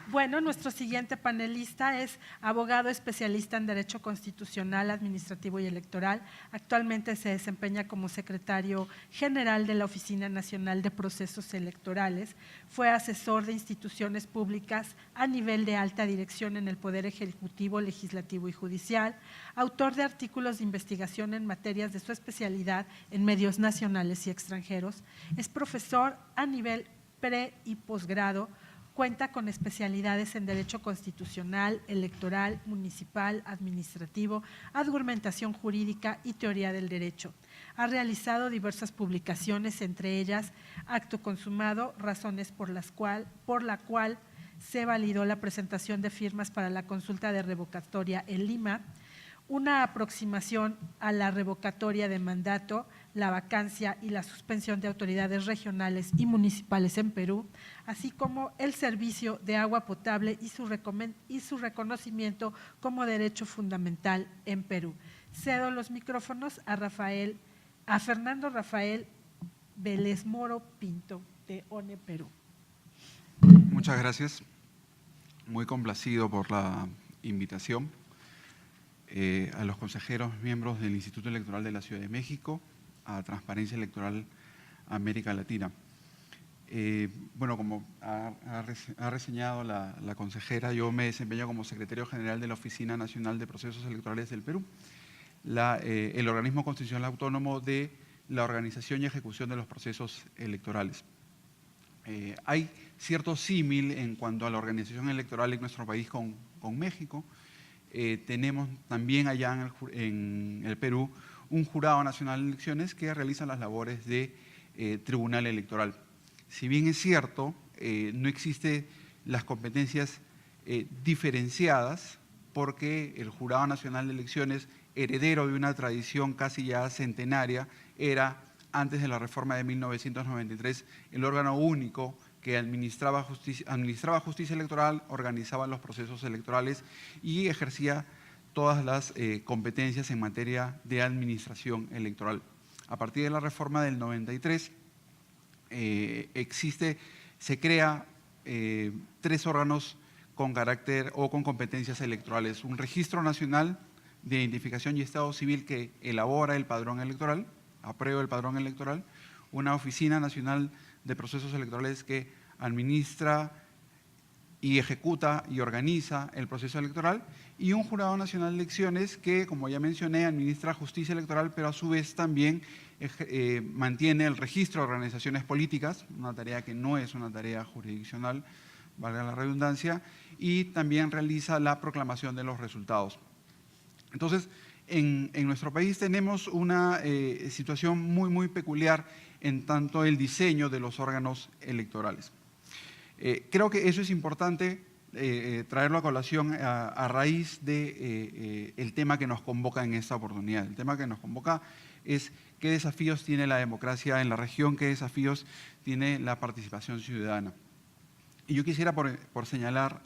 Bueno, nuestro siguiente panelista es abogado especialista en Derecho Constitucional, Administrativo y Electoral. Actualmente se desempeña como secretario general de la Oficina Nacional de Procesos Electorales. Fue asesor de instituciones públicas a nivel de alta dirección en el Poder Ejecutivo, Legislativo y Judicial. Autor de artículos de investigación en materias de su especialidad en medios nacionales y extranjeros. Es profesor a nivel pre- y posgrado. Cuenta con especialidades en Derecho Constitucional, Electoral, Municipal, Administrativo, Argumentación Jurídica y Teoría del Derecho. Ha realizado diversas publicaciones, entre ellas Acto Consumado, razones por la cual se validó la presentación de firmas para la consulta de revocatoria en Lima, una aproximación a la revocatoria de mandato, la vacancia y la suspensión de autoridades regionales y municipales en Perú, así como el servicio de agua potable y su reconocimiento como derecho fundamental en Perú. Cedo los micrófonos a Fernando Rafael Vélez Moro Pinto, de ONE Perú. Muchas gracias. Muy complacido por la invitación. A los consejeros miembros del Instituto Electoral de la Ciudad de México, a Transparencia Electoral América Latina. Bueno, como ha reseñado la consejera, yo me desempeño como secretario general de la Oficina Nacional de Procesos Electorales del Perú, el organismo constitucional autónomo de la organización y ejecución de los procesos electorales. Hay cierto símil en cuanto a la organización electoral en nuestro país con México. Tenemos también allá en el Perú un Jurado Nacional de Elecciones que realiza las labores de Tribunal Electoral. Si bien es cierto, no existen las competencias diferenciadas, porque el Jurado Nacional de Elecciones, heredero de una tradición casi ya centenaria, era, antes de la reforma de 1993, el órgano único que administraba justicia electoral, organizaba los procesos electorales y ejercía todas las competencias en materia de administración electoral. A partir de la reforma del 93, se crea 3 órganos con carácter o con competencias electorales. Un registro nacional de identificación y estado civil que elabora el padrón electoral, aprueba el padrón electoral, una oficina nacional de procesos electorales que administra y ejecuta y organiza el proceso electoral, y un Jurado Nacional de Elecciones que, como ya mencioné, administra justicia electoral, pero a su vez también mantiene el registro de organizaciones políticas, una tarea que no es una tarea jurisdiccional, valga la redundancia, y también realiza la proclamación de los resultados. Entonces, en nuestro país tenemos una situación muy peculiar en tanto el diseño de los órganos electorales. Creo que eso es importante traerlo a colación a raíz del tema que nos convoca en esta oportunidad. El tema que nos convoca es qué desafíos tiene la democracia en la región, qué desafíos tiene la participación ciudadana. Y yo quisiera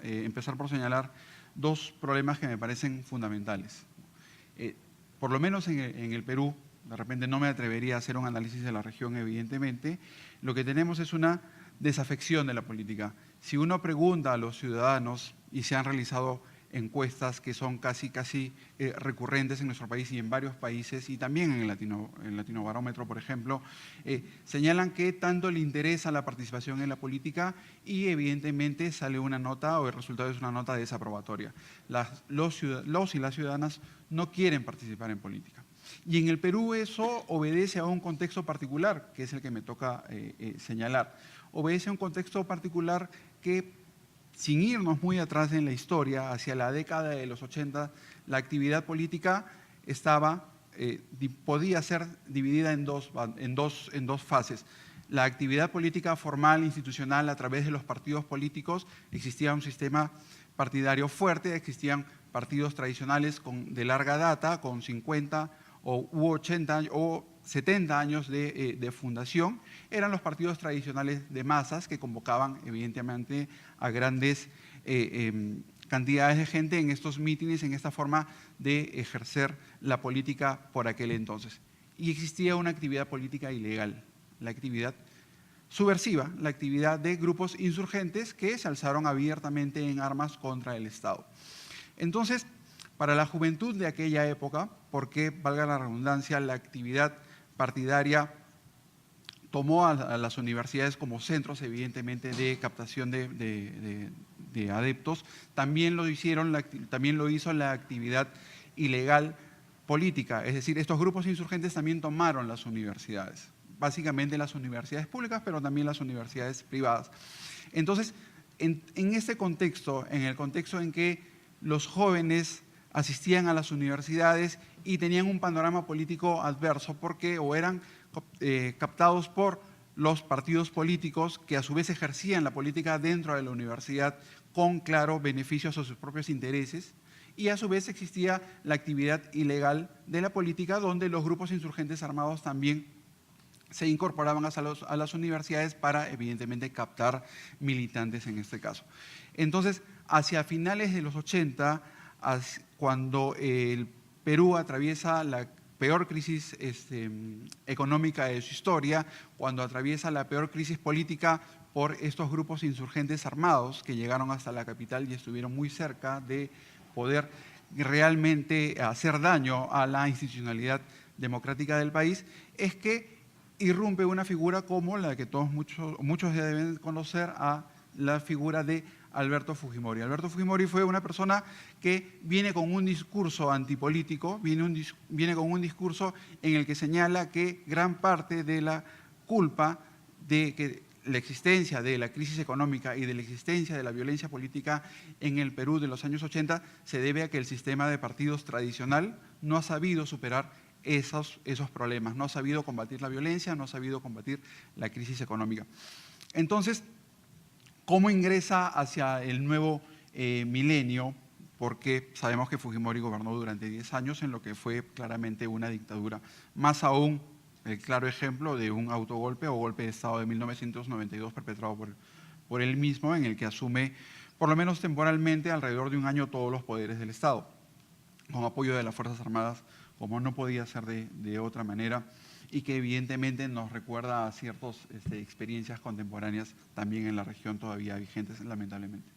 empezar por señalar 2 problemas que me parecen fundamentales. Por lo menos en el Perú, de repente no me atrevería a hacer un análisis de la región, evidentemente, lo que tenemos es una desafección de la política. Si uno pregunta a los ciudadanos, y se han realizado encuestas que son casi recurrentes en nuestro país y en varios países, y también en el Latinobarómetro, por ejemplo, señalan que tanto le interesa la participación en la política y evidentemente sale una nota, o el resultado es una nota desaprobatoria. Los y las ciudadanas no quieren participar en política. Y en el Perú eso obedece a un contexto particular, que es el que me toca señalar. Obedece a un contexto particular que, sin irnos muy atrás en la historia, hacia la década de los 80, la actividad política podía ser dividida en dos fases. La actividad política formal, institucional, a través de los partidos políticos. Existía un sistema partidario fuerte, existían partidos tradicionales de larga data, con 50 u 80 o 70 años de fundación. Eran los partidos tradicionales de masas que convocaban evidentemente a grandes cantidades de gente en estos mítines, en esta forma de ejercer la política por aquel entonces. Y existía una actividad política ilegal, la actividad subversiva la actividad de grupos insurgentes que se alzaron abiertamente en armas contra el Estado. Entonces, para la juventud de aquella época, porque, valga la redundancia, la actividad partidaria tomó a las universidades como centros, evidentemente, de captación de adeptos, también lo hizo la actividad ilegal política, es decir, estos grupos insurgentes también tomaron las universidades, básicamente las universidades públicas, pero también las universidades privadas. Entonces, en este contexto, en el contexto en que los jóvenes asistían a las universidades y tenían un panorama político adverso porque o eran captados por los partidos políticos que a su vez ejercían la política dentro de la universidad con claro beneficios a sus propios intereses, y a su vez existía la actividad ilegal de la política donde los grupos insurgentes armados también se incorporaban a las universidades para, evidentemente, captar militantes en este caso. Entonces, hacia finales de los 80, cuando el Perú atraviesa la peor crisis económica de su historia, cuando atraviesa la peor crisis política por estos grupos insurgentes armados que llegaron hasta la capital y estuvieron muy cerca de poder realmente hacer daño a la institucionalidad democrática del país, es que irrumpe una figura como la que muchos ya deben conocer, a la figura de Alberto Fujimori. Alberto Fujimori fue una persona que viene con un discurso antipolítico, viene con un discurso en el que señala que gran parte de la culpa de que la existencia de la crisis económica y de la existencia de la violencia política en el Perú de los años 80 se debe a que el sistema de partidos tradicional no ha sabido superar esos problemas, no ha sabido combatir la violencia, no ha sabido combatir la crisis económica. Entonces, ¿cómo ingresa hacia el nuevo milenio? Porque sabemos que Fujimori gobernó durante 10 años en lo que fue claramente una dictadura, más aún el claro ejemplo de un autogolpe o golpe de Estado de 1992 perpetrado por él mismo, en el que asume, por lo menos temporalmente, alrededor de un año todos los poderes del Estado, con apoyo de las Fuerzas Armadas, como no podía ser de otra manera, y que evidentemente nos recuerda a ciertas experiencias contemporáneas también en la región todavía vigentes, lamentablemente.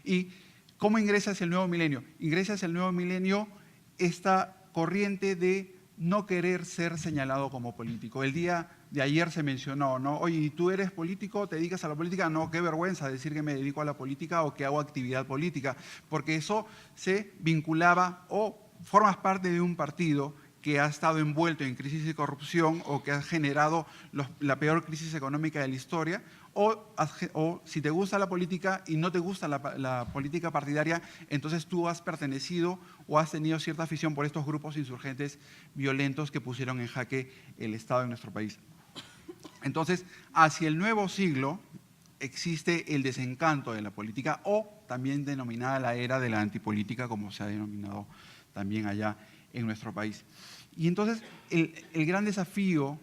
¿Y cómo ingresa hacia el nuevo milenio? Ingresa hacia el nuevo milenio esta corriente de no querer ser señalado como político. El día de ayer se mencionó, ¿no? Oye, ¿y tú eres político? ¿Te dedicas a la política? No, qué vergüenza decir que me dedico a la política o que hago actividad política, porque eso se vinculaba o formas parte de un partido que ha estado envuelto en crisis de corrupción o que ha generado la peor crisis económica de la historia, o si te gusta la política y no te gusta la política partidaria, entonces tú has pertenecido o has tenido cierta afición por estos grupos insurgentes violentos que pusieron en jaque el Estado en nuestro país. Entonces, hacia el nuevo siglo existe el desencanto de la política, o también denominada la era de la antipolítica, como se ha denominado también allá en nuestro país. Y entonces el gran desafío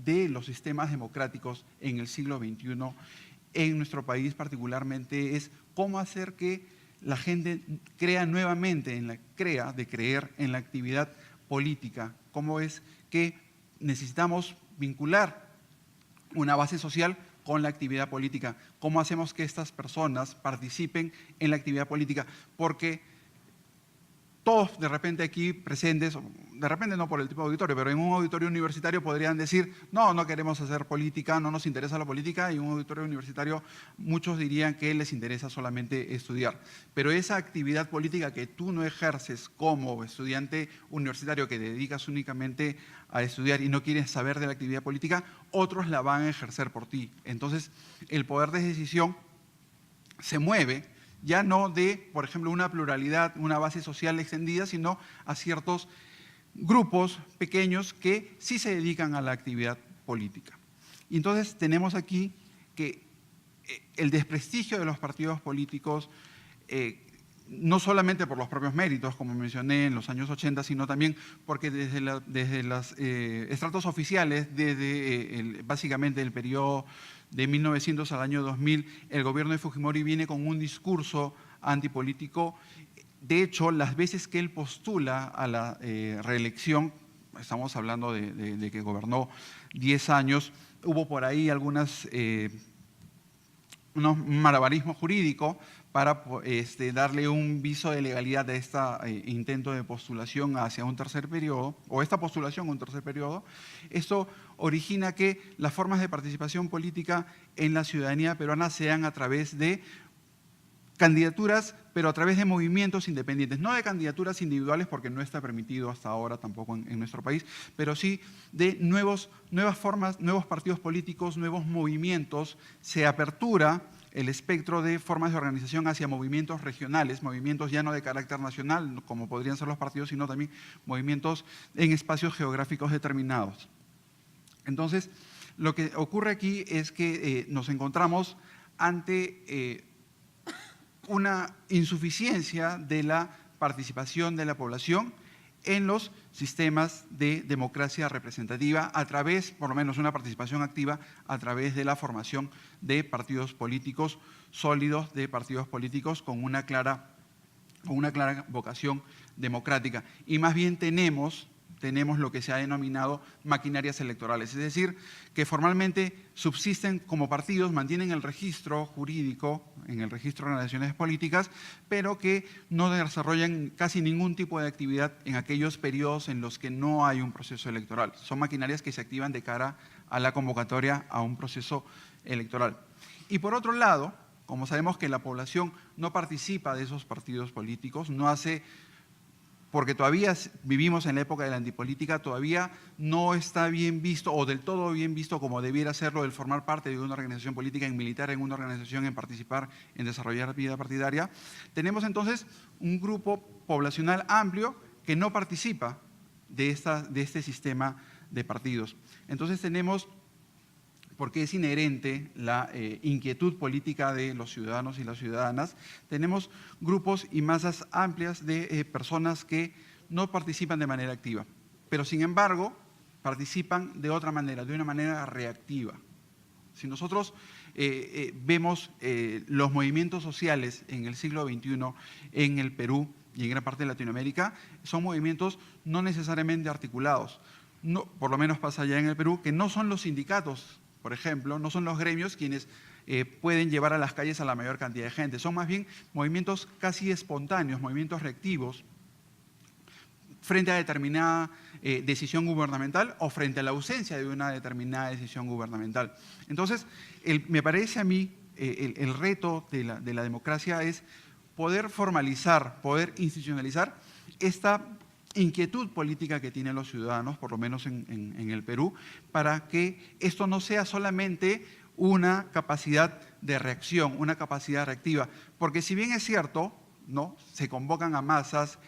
de los sistemas democráticos en el siglo XXI, en nuestro país particularmente, es cómo hacer que la gente crea nuevamente, creer en la actividad política, cómo es que necesitamos vincular una base social con la actividad política, cómo hacemos que estas personas participen en la actividad política, porque todos de repente aquí presentes, de repente no por el tipo de auditorio, pero en un auditorio universitario podrían decir, no, no queremos hacer política, no nos interesa la política, y en un auditorio universitario muchos dirían que les interesa solamente estudiar. Pero esa actividad política que tú no ejerces como estudiante universitario, que te dedicas únicamente a estudiar y no quieres saber de la actividad política, otros la van a ejercer por ti. Entonces, el poder de decisión se mueve ya no de, por ejemplo, una pluralidad, una base social extendida, sino a ciertos grupos pequeños que sí se dedican a la actividad política. Y entonces tenemos aquí que el desprestigio de los partidos políticos, no solamente por los propios méritos, como mencioné en los años 80, sino también porque desde los estratos oficiales, desde básicamente el periodo de 1900 al año 2000, el gobierno de Fujimori viene con un discurso antipolítico. De hecho, las veces que él postula a la reelección, estamos hablando de que gobernó 10 años, hubo por ahí unos malabarismos jurídicos para darle un viso de legalidad a este intento de postulación hacia un tercer periodo, o esta postulación a un tercer periodo. Esto origina que las formas de participación política en la ciudadanía peruana sean a través de candidaturas, pero a través de movimientos independientes, no de candidaturas individuales, porque no está permitido hasta ahora tampoco en nuestro país, pero sí de nuevas formas, nuevos partidos políticos, nuevos movimientos. Se apertura el espectro de formas de organización hacia movimientos regionales, movimientos ya no de carácter nacional, como podrían ser los partidos, sino también movimientos en espacios geográficos determinados. Entonces, lo que ocurre aquí es que nos encontramos ante una insuficiencia de la participación de la población en los sistemas de democracia representativa a través, por lo menos una participación activa, a través de la formación de partidos políticos sólidos, de partidos políticos con una clara vocación democrática. Y más bien tenemos lo que se ha denominado maquinarias electorales, es decir, que formalmente subsisten como partidos, mantienen el registro jurídico en el registro de organizaciones políticas, pero que no desarrollan casi ningún tipo de actividad en aquellos periodos en los que no hay un proceso electoral. Son maquinarias que se activan de cara a la convocatoria a un proceso electoral. Y por otro lado, como sabemos que la población no participa de esos partidos políticos, no hace, porque todavía vivimos en la época de la antipolítica, todavía no está bien visto o del todo bien visto como debiera serlo el formar parte de una organización política, en militar en una organización, en participar, en desarrollar vida partidaria. Tenemos entonces un grupo poblacional amplio que no participa de este sistema de partidos. Entonces tenemos, porque es inherente la inquietud política de los ciudadanos y las ciudadanas, tenemos grupos y masas amplias de personas que no participan de manera activa, pero sin embargo participan de otra manera, de una manera reactiva. Si nosotros vemos los movimientos sociales en el siglo XXI en el Perú y en gran parte de Latinoamérica, son movimientos no necesariamente articulados. No, por lo menos pasa allá en el Perú, que no son los sindicatos, por ejemplo, no son los gremios quienes pueden llevar a las calles a la mayor cantidad de gente. Son más bien movimientos casi espontáneos, movimientos reactivos, frente a determinada decisión gubernamental o frente a la ausencia de una determinada decisión gubernamental. Entonces, me parece a mí el reto de la democracia es poder formalizar, poder institucionalizar esta inquietud política que tienen los ciudadanos, por lo menos en el Perú, para que esto no sea solamente una capacidad de reacción, una capacidad reactiva. Porque si bien es cierto, ¿no?, se convocan a masas,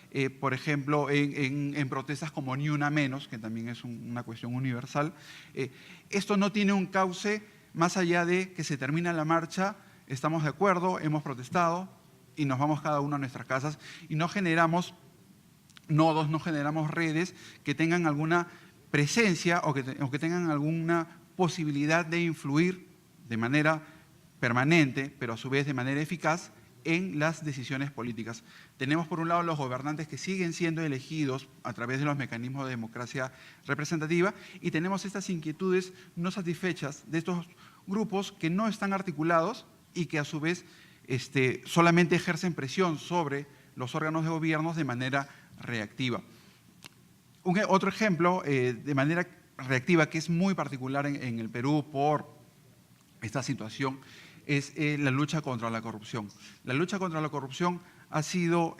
por ejemplo, en protestas como Ni Una Menos, que también es una cuestión universal, esto no tiene un cauce más allá de que se termina la marcha, estamos de acuerdo, hemos protestado y nos vamos cada uno a nuestras casas y no generamos nodos, no generamos redes que tengan alguna presencia o que tengan alguna posibilidad de influir de manera permanente, pero a su vez de manera eficaz, en las decisiones políticas. Tenemos por un lado los gobernantes que siguen siendo elegidos a través de los mecanismos de democracia representativa y tenemos estas inquietudes no satisfechas de estos grupos que no están articulados y que a su vez solamente ejercen presión sobre los órganos de gobierno de manera reactiva. Otro ejemplo de manera reactiva que es muy particular en el Perú por esta situación es la lucha contra la corrupción. La lucha contra la corrupción ha sido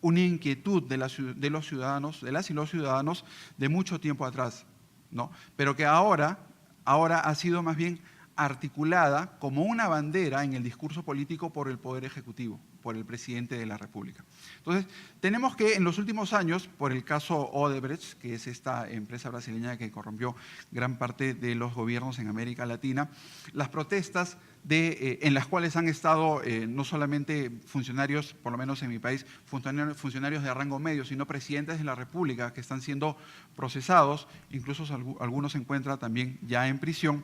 una inquietud de los ciudadanos, de las y los ciudadanos de mucho tiempo atrás, ¿no? Pero que ahora ha sido más bien articulada como una bandera en el discurso político por el Poder Ejecutivo, por el Presidente de la República. Entonces, tenemos que en los últimos años, por el caso Odebrecht, que es esta empresa brasileña que corrompió gran parte de los gobiernos en América Latina, las protestas en las cuales han estado no solamente funcionarios, por lo menos en mi país, funcionarios de rango medio, sino presidentes de la República que están siendo procesados, incluso algunos se encuentran también ya en prisión,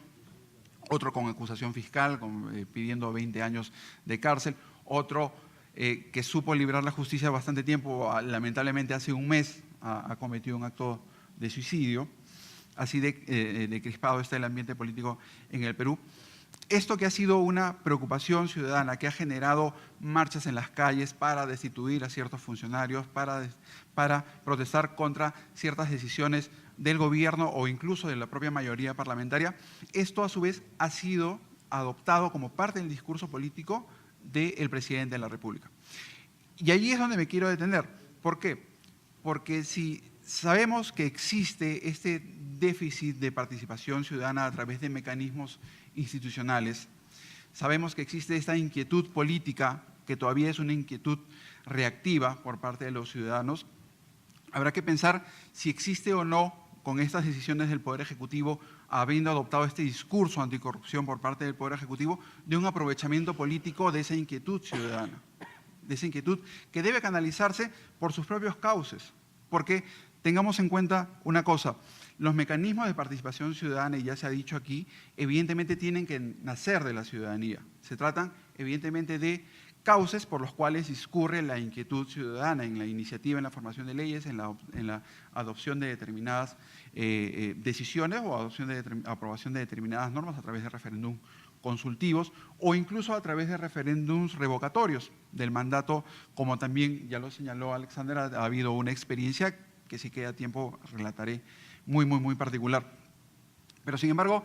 otro con acusación fiscal, pidiendo 20 años de cárcel, otro que supo librar la justicia bastante tiempo, lamentablemente hace un mes ha cometido un acto de suicidio. Así de crispado está el ambiente político en el Perú. Esto que ha sido una preocupación ciudadana, que ha generado marchas en las calles para destituir a ciertos funcionarios, para protestar contra ciertas decisiones del gobierno o incluso de la propia mayoría parlamentaria, esto a su vez ha sido adoptado como parte del discurso político del presidente de la República. Y allí es donde me quiero detener. ¿Por qué? Porque si sabemos que existe este déficit de participación ciudadana a través de mecanismos institucionales, sabemos que existe esta inquietud política, que todavía es una inquietud reactiva por parte de los ciudadanos, habrá que pensar si existe o no, con estas decisiones del Poder Ejecutivo, habiendo adoptado este discurso anticorrupción por parte del Poder Ejecutivo, de un aprovechamiento político de esa inquietud ciudadana, de esa inquietud que debe canalizarse por sus propios cauces. Porque tengamos en cuenta una cosa, los mecanismos de participación ciudadana, y ya se ha dicho aquí, evidentemente tienen que nacer de la ciudadanía. Se tratan evidentemente de cauces por los cuales discurre la inquietud ciudadana en la iniciativa, en la formación de leyes, en la adopción de determinadas decisiones o aprobación de determinadas normas a través de referéndum consultivos o incluso a través de referéndums revocatorios del mandato, como también ya lo señaló Alexander, ha habido una experiencia que si queda tiempo relataré muy particular. Pero sin embargo,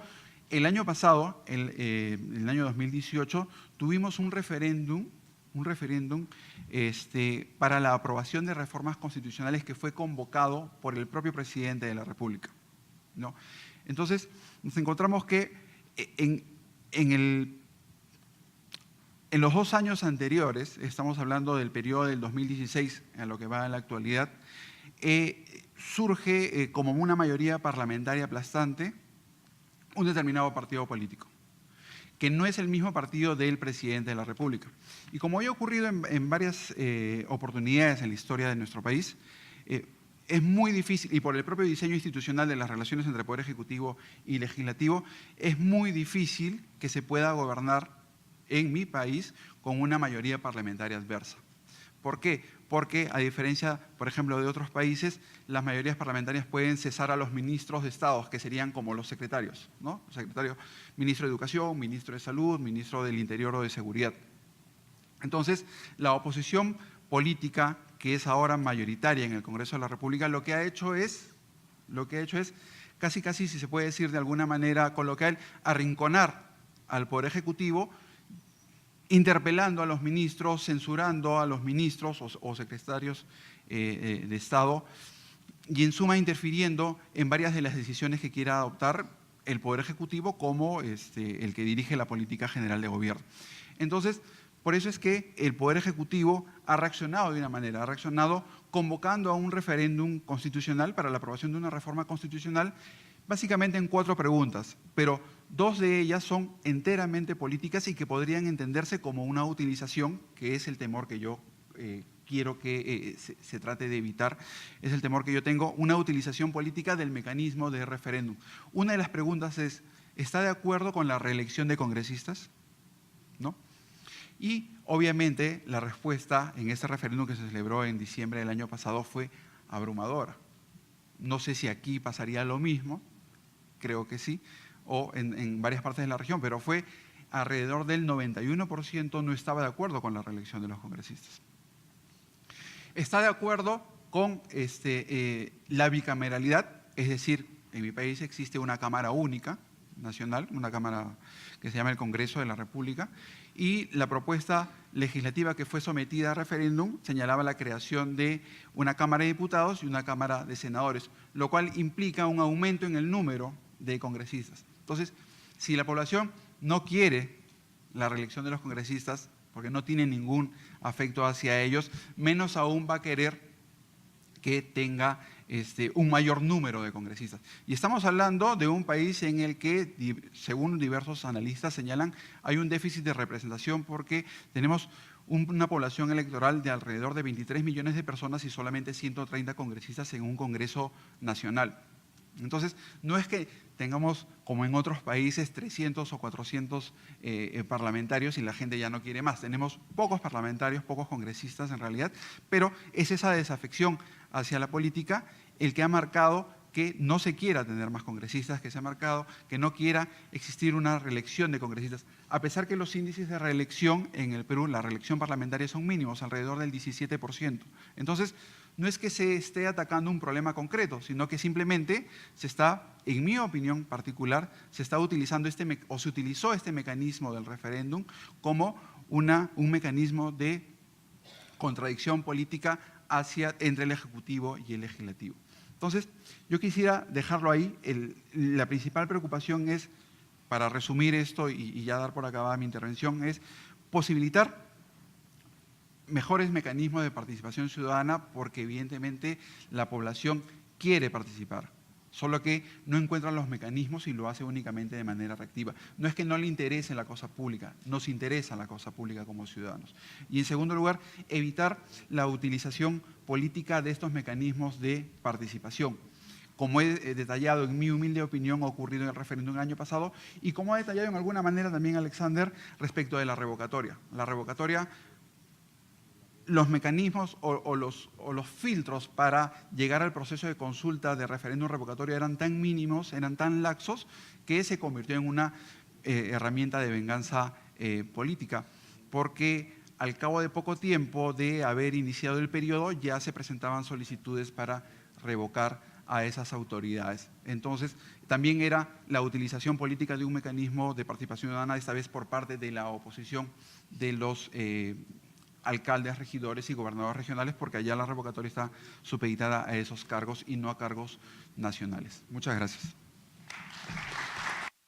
el año pasado, el año 2018, tuvimos un referéndum para la aprobación de reformas constitucionales que fue convocado por el propio presidente de la República, ¿no? Entonces, nos encontramos que en los 2 años anteriores, estamos hablando del periodo del 2016 a lo que va en la actualidad, surge como una mayoría parlamentaria aplastante un determinado partido político, que no es el mismo partido del presidente de la República. Y como había ocurrido en varias oportunidades en la historia de nuestro país, es muy difícil, y por el propio diseño institucional de las relaciones entre Poder Ejecutivo y Legislativo, es muy difícil que se pueda gobernar en mi país con una mayoría parlamentaria adversa. ¿Por qué? Porque a diferencia, por ejemplo, de otros países, las mayorías parlamentarias pueden cesar a los ministros de Estado, que serían como los secretarios, ¿no? Secretario, ministro de Educación, ministro de Salud, ministro del Interior o de Seguridad. Entonces, la oposición política, que es ahora mayoritaria en el Congreso de la República, lo que ha hecho es casi, si se puede decir de alguna manera coloquial, arrinconar al Poder Ejecutivo, interpelando a los ministros, censurando a los ministros o secretarios de Estado y en suma interfiriendo en varias de las decisiones que quiera adoptar el Poder Ejecutivo como el que dirige la política general de gobierno. Entonces, por eso es que el Poder Ejecutivo ha reaccionado de una manera, ha reaccionado convocando a un referéndum constitucional para la aprobación de una reforma constitucional, básicamente en 4 preguntas, pero 2 de ellas son enteramente políticas y que podrían entenderse como una utilización, que es el temor que yo quiero que se trate de evitar, es el temor que yo tengo, una utilización política del mecanismo de referéndum. Una de las preguntas es, ¿está de acuerdo con la reelección de congresistas? ¿No? Y obviamente la respuesta en ese referéndum que se celebró en diciembre del año pasado fue abrumadora. No sé si aquí pasaría lo mismo, creo que sí, o en varias partes de la región, pero fue alrededor del 91% no estaba de acuerdo con la reelección de los congresistas. Está de acuerdo con la bicameralidad, es decir, en mi país existe una Cámara única nacional, una Cámara que se llama el Congreso de la República, y la propuesta legislativa que fue sometida a referéndum señalaba la creación de una Cámara de Diputados y una Cámara de Senadores, lo cual implica un aumento en el número de congresistas. Entonces, si la población no quiere la reelección de los congresistas, porque no tiene ningún afecto hacia ellos, menos aún va a querer que tenga un mayor número de congresistas. Y estamos hablando de un país en el que, según diversos analistas señalan, hay un déficit de representación porque tenemos una población electoral de alrededor de 23 millones de personas y solamente 130 congresistas en un Congreso nacional. Entonces, no es que tengamos, como en otros países, 300 o 400 parlamentarios y la gente ya no quiere más. Tenemos pocos parlamentarios, pocos congresistas en realidad, pero es esa desafección hacia la política el que ha marcado que no se quiera tener más congresistas, que se ha marcado que no quiera existir una reelección de congresistas, a pesar que los índices de reelección en el Perú, la reelección parlamentaria son mínimos, alrededor del 17%. Entonces, no es que se esté atacando un problema concreto, sino que simplemente se está, en mi opinión particular, se está utilizando o se utilizó este mecanismo del referéndum como un mecanismo de contradicción política entre el Ejecutivo y el Legislativo. Entonces, yo quisiera dejarlo ahí. La principal preocupación es, para resumir esto y ya dar por acabada mi intervención, es posibilitar mejores mecanismos de participación ciudadana, porque evidentemente la población quiere participar, solo que no encuentra los mecanismos y lo hace únicamente de manera reactiva. No es que no le interese la cosa pública, nos interesa la cosa pública como ciudadanos. Y en segundo lugar, evitar la utilización política de estos mecanismos de participación, como he detallado en mi humilde opinión ocurrido en el referéndum el año pasado y como ha detallado en alguna manera también Alexander respecto de la revocatoria. La revocatoria, los mecanismos o los filtros para llegar al proceso de consulta de referéndum revocatorio eran tan mínimos, eran tan laxos, que se convirtió en una herramienta de venganza política, porque al cabo de poco tiempo de haber iniciado el periodo ya se presentaban solicitudes para revocar a esas autoridades. Entonces, también era la utilización política de un mecanismo de participación ciudadana, esta vez por parte de la oposición, de los alcaldes, regidores y gobernadores regionales, porque allá la revocatoria está supeditada a esos cargos y no a cargos nacionales. Muchas gracias.